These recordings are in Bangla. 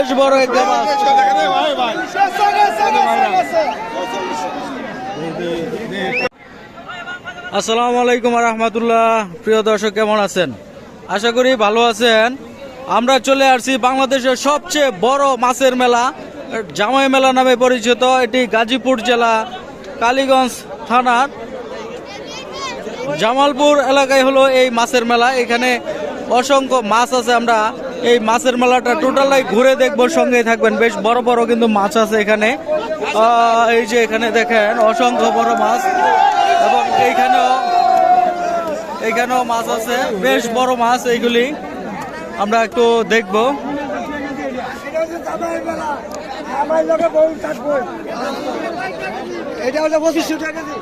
বেশ বড় একটা মাছ। আসসালামু আলাইকুম রহমতুল্লাহ। প্রিয় দর্শক, কেমন আছেন? আশা করি ভালো আছেন। আমরা চলে আসছি বাংলাদেশের সবচেয়ে বড় মাছের মেলা, জামাই মেলা নামে পরিচিত। এটি গাজীপুর জেলা কালীগঞ্জ থানার জামালপুর এলাকায় হলো এই মাছের মেলা। এখানে অসংখ্য মাছ আছে। আমরা এই মাছের মেলাটা টোটালাই ঘুরে দেখবো, সঙ্গেই থাকবেন। বেশ বড় বড় কিন্তু মাছ আছে এখানে। এই যে এখানে দেখেন অসংখ্য বড় মাছ, এবং এইখানেও মাছ আছে, বেশ বড় মাছ। এইগুলি আমরা একটু দেখবো। এটা হলো 2500 টাকা কেজি।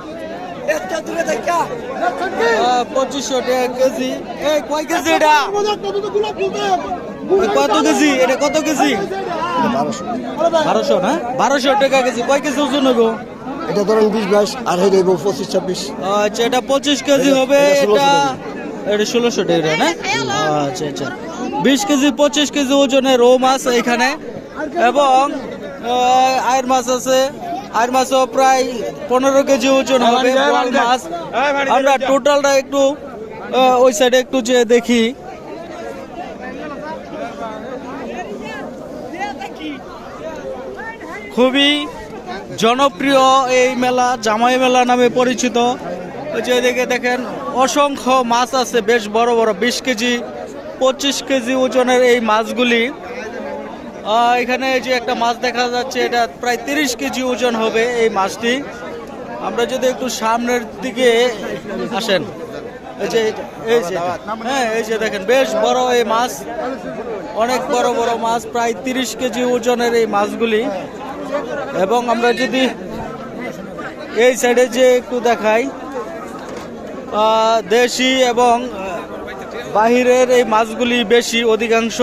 2500 টাকা কেজি। এই কয় কেজি এটা? কত কেজি এটা? কত কেজি? 1200 না? 1200 টাকা কেজি। কয় কেজি ওজন হবে? এটা ধরেন 20-22 আর হয়ে যাইব 25-26। আচ্ছা, এটা 25 কেজি হবে। এটা 1600 টাকা না? আচ্ছা আচ্ছা, 20 কেজি 25 কেজি ওজনের রৌ মাছ এখানে, এবং আয়ের মাছ আছে। আয়ের মাছও প্রায় 15 কেজি ওজন হবে। বোয়াল মাছ। আমরা টোটালটা একটু ওই সাইডে একটু যে দেখি। খুবই জনপ্রিয় এই মেলা, জামাই মেলা নামে পরিচিত। ওই যে এদিকে দেখেন অসংখ্য মাছ আছে, বেশ বড় বড় 20 কেজি 25 কেজি ওজনের এই মাছগুলি। এখানে যে একটা মাছ দেখা যাচ্ছে, এটা প্রায় 30 কেজি ওজন হবে এই মাছটি। আমরা যদি একটু সামনের দিকে আসেন, এই যে হ্যাঁ, এই যে দেখেন বেশ বড় এই মাছ, অনেক বড় বড় মাছ, প্রায় 30 কেজি ওজনের এই মাছগুলি। এবং আমরা যদি এই সাইডে যে একটু দেখাই, দেশি এবং বাহিরের এই মাছগুলি বেশি, অধিকাংশ।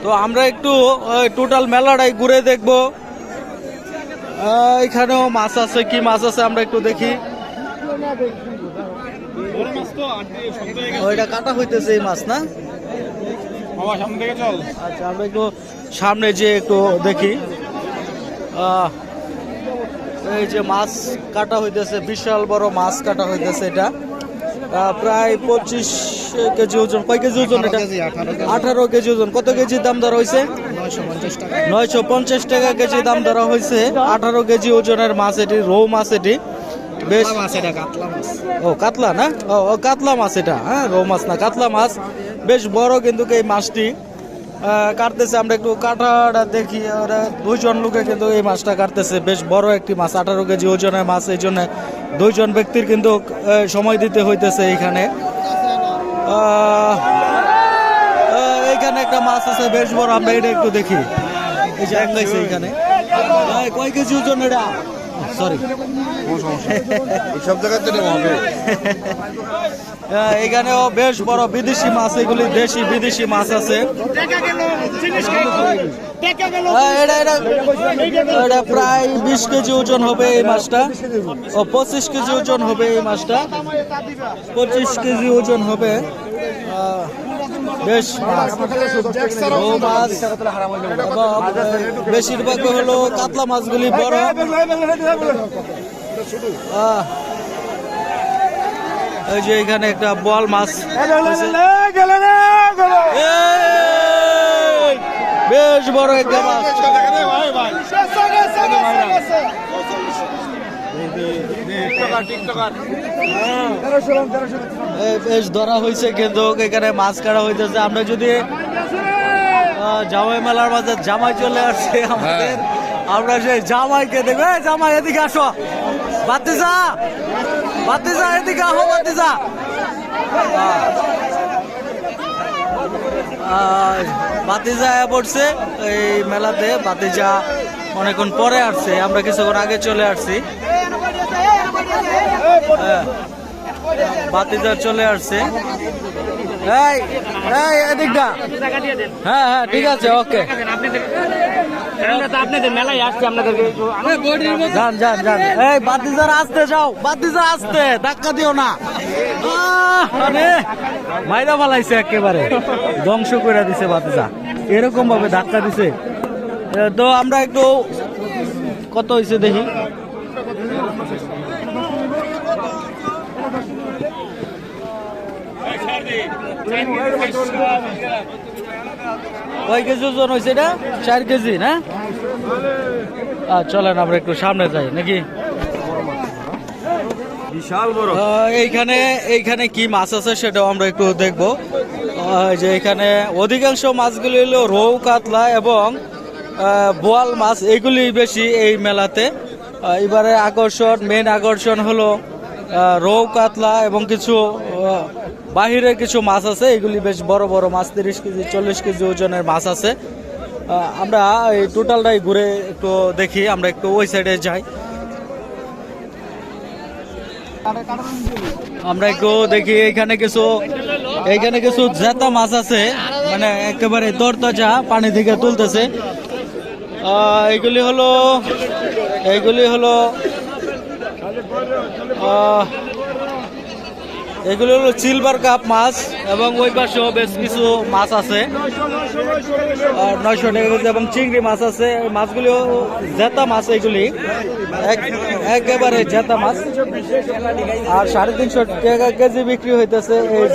তো আমরা একটু টোটাল মেলাটাই ঘুরে দেখব। এখানেও মাছ আছে, কি মাছ আছে আমরা একটু দেখি। ওইটা কাটা হইতেছে এই মাছ না? আচ্ছা, আমরা একটু সামনে যে একটু দেখি। এই যে মাছ কাটা হইতেছে, বিশাল বড় মাছ কাটা হইতেছে। এটা প্রায় 25 কেজি ওজন। কয় কেজি ওজন এটা? 18 কেজি ওজন। কত কেজি দাম ধরা হয়েছে? 950 টাকা কেজি দাম ধরা হয়েছে। 18 কেজি ওজনের মাছ এটি, রৌ মাছ এটি। বেশ, ও কাতলা না? ও কাতলা মাছ এটা, হ্যাঁ, রৌ মাছ না, কাতলা মাছ। বেশ বড় কিন্তু এই মাছটি কাটতেছে। আমরা একটু কাটাটা দেখি। ওরা 2 জন লোকে কিন্তু এই মাছটা কাটতেছে। বেশ বড় একটি মাছ, 18 কেজি ওজনের মাছ। এই জন্য 2 জন ব্যক্তির কিন্তু সময় দিতে হইতেছে এইখানে। এইখানে একটা মাছ আছে বেশ বড়, আমরা এটা একটু দেখি। এই যে আঙ্গাইছে এখানে। কয় কেজি ওজন এটা? সরি, সব জায়গাতে হবে। এখানেও বেশ বড় বিদেশি মাছ, এগুলি দেশি বিদেশি মাছ আছে। এটা প্রায় 20 কেজি ওজন হবে এই মাছটা। ও 25 কেজি ওজন হবে এই মাছটা, 25 কেজি ওজন হবে। বেশ রৌ মাছ, বেশিরভাগ হলো কাতলা মাছগুলি বড়। এই যে এখানে একটা বোয়াল মাছ, বেশ বড় একটা মাছ। বেশ ধরা হয়েছে কিন্তু এখানে মাছ কাটা হইতেছে। আমরা যদি জামাই মেলার মাঝে জামাই চলে আসছে আমাদের, আমরা সেই জামাইকে দেখবো। জামাই এদিকে আসো, বাতিজা বাতিজা এদিকে আহো, বাতিজা। বাতিজা পড়ছে এই মেলাতে। বাতিজা অনেকক্ষণ পরে আসছে, আমরা কিছুক্ষণ আগে চলে আসছি। বাতিজা চলে আসছে। এই এদিকটা, হ্যাঁ হ্যাঁ ঠিক আছে, ওকে। আপনাদের মেলায় আসছে আপনাদেরকে যান যান যান এই বাতিজার আসতে যাও বাতিজা আসতে ধাক্কা দিও না আরে মাইরা ফালাইছে একেবারে ধ্বংস করে দিছে বাতিজা এরকম ভাবে ধাক্কা দিছে তো আমরা একটু কত হয়েছে দেখি কয় কেজি ওজন হয়েছে এটা 4 কেজি না চলেন আমরা একটু সামনে যাই নাকি বিশাল বড়। এইখানে কি মাছ আছে সেটাও আমরা একটু দেখবো যে এখানে অধিকাংশ মাছগুলি হলো রৌ কাতলা এবং বোয়াল মাছ এগুলি বেশি এই মেলাতে এবারে মেন আকর্ষণ হলো রৌ কাতলা এবং কিছু বাহিরের কিছু মাছ আছে এগুলি বেশ বড় বড় মাছ 30 কেজি 40 কেজি ওজনের মাছ আছে আমরা এই টোটালটাই ঘুরে একটু দেখি আমরা একটু ওই সাইডে যাই আমরা একটু দেখি এইখানে কিছু জেতা মাছ আছে মানে একেবারে তরতাজা পানি থেকে তুলতেছে এইগুলি হলো সিলভার কাপ মাছ এবং ওই পাশেও বেশ কিছু মাছ আছে 900 টাকা কেজি এবং চিংড়ি মাছ আছে মাছগুলি জেতা মাছ এগুলি একেবারে জেতা মাছ আর 350 টাকা কেজি বিক্রি হইতেছে এই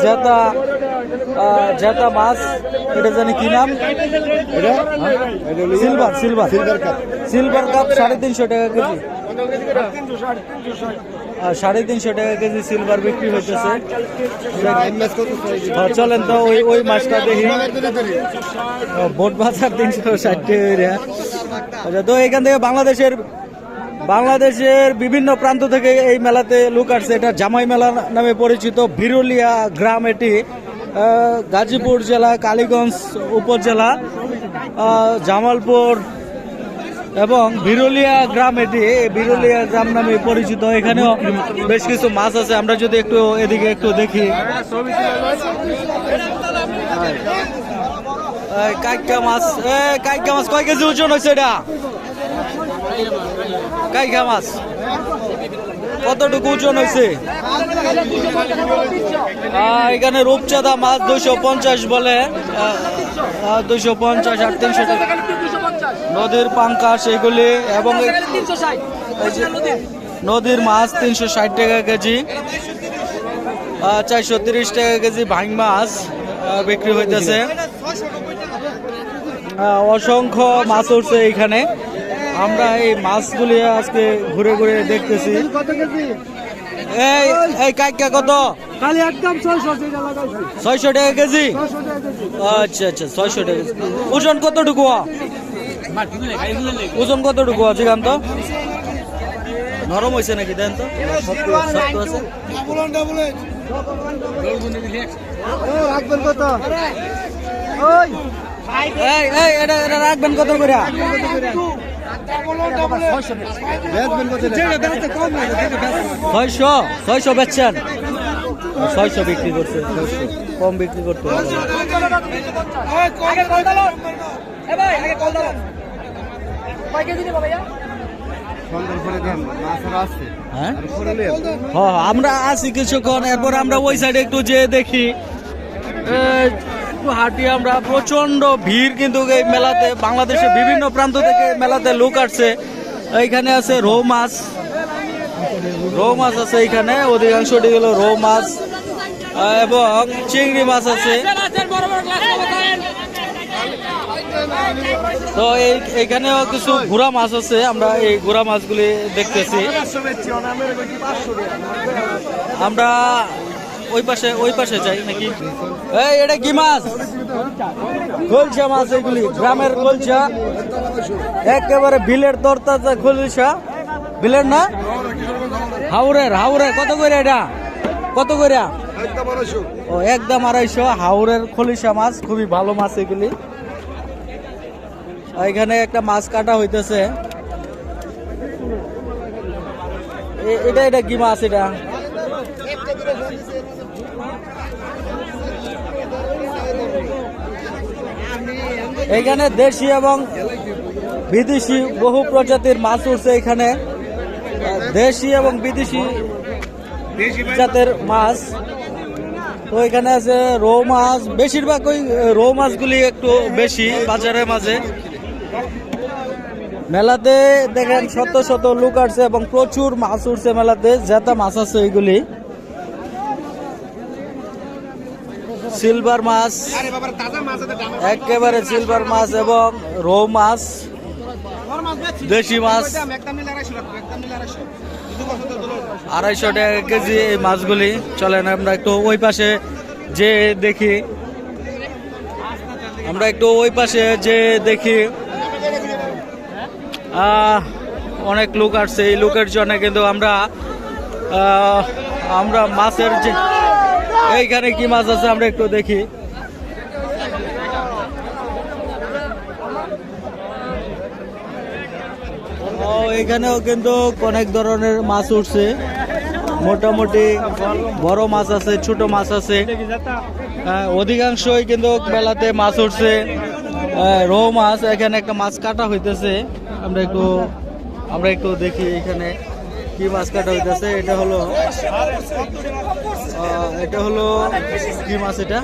জেতা মাছ এটা জানি কি নাম সিলভার কাপ 350 টাকা কেজি 350 টাকা কেজি সিলভার বিক্রি হইতেছে চলেন তো ওই মাছটা দেখি বোট বাজার 360 টাকা আচ্ছা তো এখান থেকে বাংলাদেশের বিভিন্ন প্রান্ত থেকে এই মেলাতে লোক আসছে এটা জামাই মেলা নামে পরিচিত বিরুলিয়া গ্রাম এটি গাজীপুর জেলা কালীগঞ্জ উপজেলা জামালপুর এবং বিরুলিয়া গ্রাম এটি বিরুলিয়া গ্রাম নামে পরিচিত এখানেও বেশ কিছু মাছ আছে আমরা যদি একটু এদিকে একটু দেখি কাইকা মাছ কয় কেজি ওজন হয়েছে এটা কাইকা মাছ কতটুকু ওজন হয়েছে এখানে রূপচাঁদা মাছ 250 বলে 250 আর 300 টাকা নদীর পাঙ্কাশ এগুলি এবং নদীর মাছ 360 টাকা কেজি 430 টাকা কেজি ভাং মাছ বিক্রি হইতেছে অসংখ্য মাছ উঠছে এইখানে আমরা এই মাছগুলি আজকে ঘুরে ঘুরে দেখতেছি এই কাইকা কত খালি একদম 600 টাকা কেজি আচ্ছা 600 টাকা ওজন কতটুকু আছে গান তো নরম হয়েছে নাকি দেন তো শক্ত আছে রাখবেন কত এটা রাখবেন কত করে 600 বেচছেন 600 বিক্রি করছে কম বিক্রি করতে হবে আমরা আছি কিছুক্ষণ এরপর আমরা ওই সাইডে একটু যেয়ে দেখি হাঁটি আমরা প্রচন্ড ভিড় কিন্তু এই মেলাতে বাংলাদেশের বিভিন্ন প্রান্ত থেকে মেলাতে লোক আসছে এইখানে আছে রৌ মাছ আছে এইখানে অধিকাংশটি হলো রৌ মাছ এবং চিংড়ি মাছ আছে তো এইখানেও কিছু ঘোড়া মাছ আছে আমরা এই ঘোড়া মাছগুলি দেখতেছি আমরা ওই পাশে যাই নাকি এটা কি মাছ খোলসা মাছ এগুলি গ্রামের খোলসা একেবারে বিলের তরতাজা খোলসা বিলের না হাওড়ের কত করে এটা কত করে একদম 250 হাওড়ের খলিশা মাছ খুবই ভালো মাছ এগুলি এখানে একটা মাছ কাটা হইতেছে এটা কি মাছ এটা এখানে দেশি এবং বিদেশি বহু প্রজাতির মাছ উঠছে এখানে, দেশি এবং বিদেশি জাতের মাছ। তো এখানে আছে রৌ মাছ, বেশিরভাগ ওই রৌ মাছগুলি একটু বেশি বাজারের মাঝে। মেলাতে দেখেন শত শত লোক আসছে এবং প্রচুর মাছ উঠছে মেলাতে, জেতা মাছ আছে এইগুলি। সিলভার মাছ, একেবারে সিলভার মাছ এবং রৌ মাছ, দেশি মাছ 250 টাকা কেজি এই মাছগুলি। চলেন আমরা একটু ওই পাশে যে দেখি, আমরা একটু ওই পাশে যে দেখি। অনেক লোক আসছে, এই লোকের জন্য কিন্তু আমরা মাছের যে এইখানে কি মাছ আছে আমরা একটু দেখি। এখানেও কিন্তু অনেক ধরনের মাছ উঠছে, মোটামুটি বড় মাছ আছে, ছোট মাছ আছে। অধিকাংশই কিন্তু মেলাতে মাছ উঠছে রৌ মাছ। এখানে একটা মাছ কাটা হইতেছে, আমরা একটু দেখি এখানে কি মাছ কাটা হইতেছে। এটা হলো কি মাছ? এটা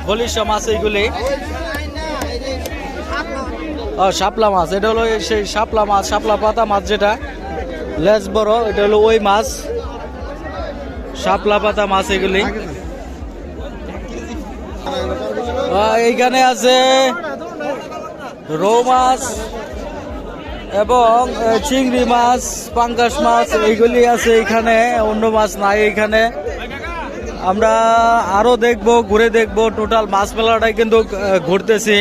খলিশা মাছ, এইগুলি শাপলা মাছ। এটা হলো সেই শাপলা মাছ, শাপলা পাতা মাছ যেটা লেজ বড়, এটা হলো ওই মাছ, শাপলা পাতা মাছ এগুলি। এইখানে আছে রৌ মাছ এবং চিংড়ি মাছ, পাঙ্গাস মাছ, এইগুলি আছে এখানে, অন্য মাছ নাই এখানে। আমরা আরো দেখবো, ঘুরে দেখবো। টোটাল মাছ মেলাটাই কিন্তু ঘুরতেছি।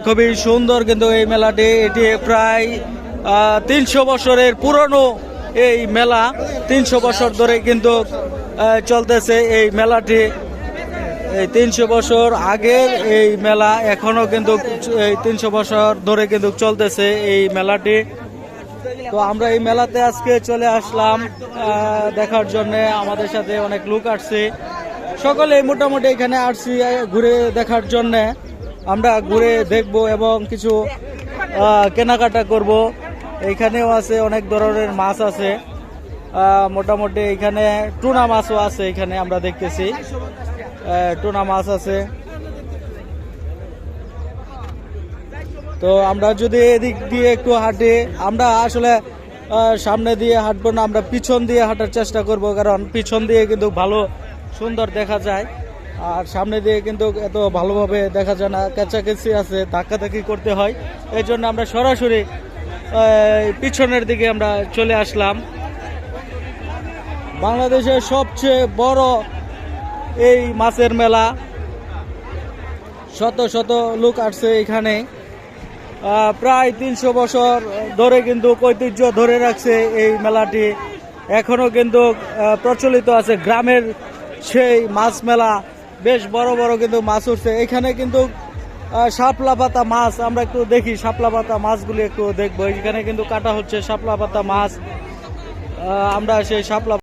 খুবই সুন্দর কিন্তু এই মেলাটি। এটি প্রায় 300 বছরের পুরনো এই মেলা, 300 বছর ধরে কিন্তু চলতেছে এই মেলাটি। এই 300 বছর আগের এই মেলা, এখনো কিন্তু এই 300 বছর ধরে কিন্তু চলতেছে এই মেলাটি। তো আমরা এই মেলাতে আজকে চলে আসলাম দেখার জন্য। আমাদের সাথে অনেক লোক আসছে, সকলে মোটামুটি এখানে আসছি ঘুরে দেখার জন্য। আমরা ঘুরে দেখব এবং কিছু কেনাকাটা করব। এইখানেও আছে অনেক ধরনের মাছ আছে, মোটামুটি এখানে টুনা মাছও আছে। এখানে আমরা দেখতেছি টুনা মাছ আছে। তো আমরা যদি এদিক দিয়ে একটু হাঁটি, আমরা আসলে সামনে দিয়ে হাঁটবো না, আমরা পিছন দিয়ে হাঁটার চেষ্টা করব, কারণ পিছন দিয়ে কিন্তু ভালো সুন্দর দেখা যায়, আর সামনে দিয়ে কিন্তু এত ভালোভাবে দেখা যায় না, কাছাকাছি আছে, ধাক্কাধাক্কি করতে হয়। এই জন্য আমরা সরাসরি পিছনের দিকে আমরা চলে আসলাম। বাংলাদেশের সবচেয়ে বড় এই মাছের মেলা, শত শত লোক আসছে এখানে। প্রায় 300 বছর ধরে কিন্তু ঐতিহ্য ধরে রাখছে এই মেলাটি, এখনো কিন্তু প্রচলিত আছে। গ্রামের সেই মাছ মেলা, বেশ বড় বড় কিন্তু মাছ উঠছে এখানে। কিন্তু শাপলা পাতা মাছ, আমরা একটু দেখি শাপলা পাতা মাছগুলি একটু দেখবো। এখানে কিন্তু কাটা হচ্ছে শাপলা পাতা মাছ। আমরা সেই শাপলা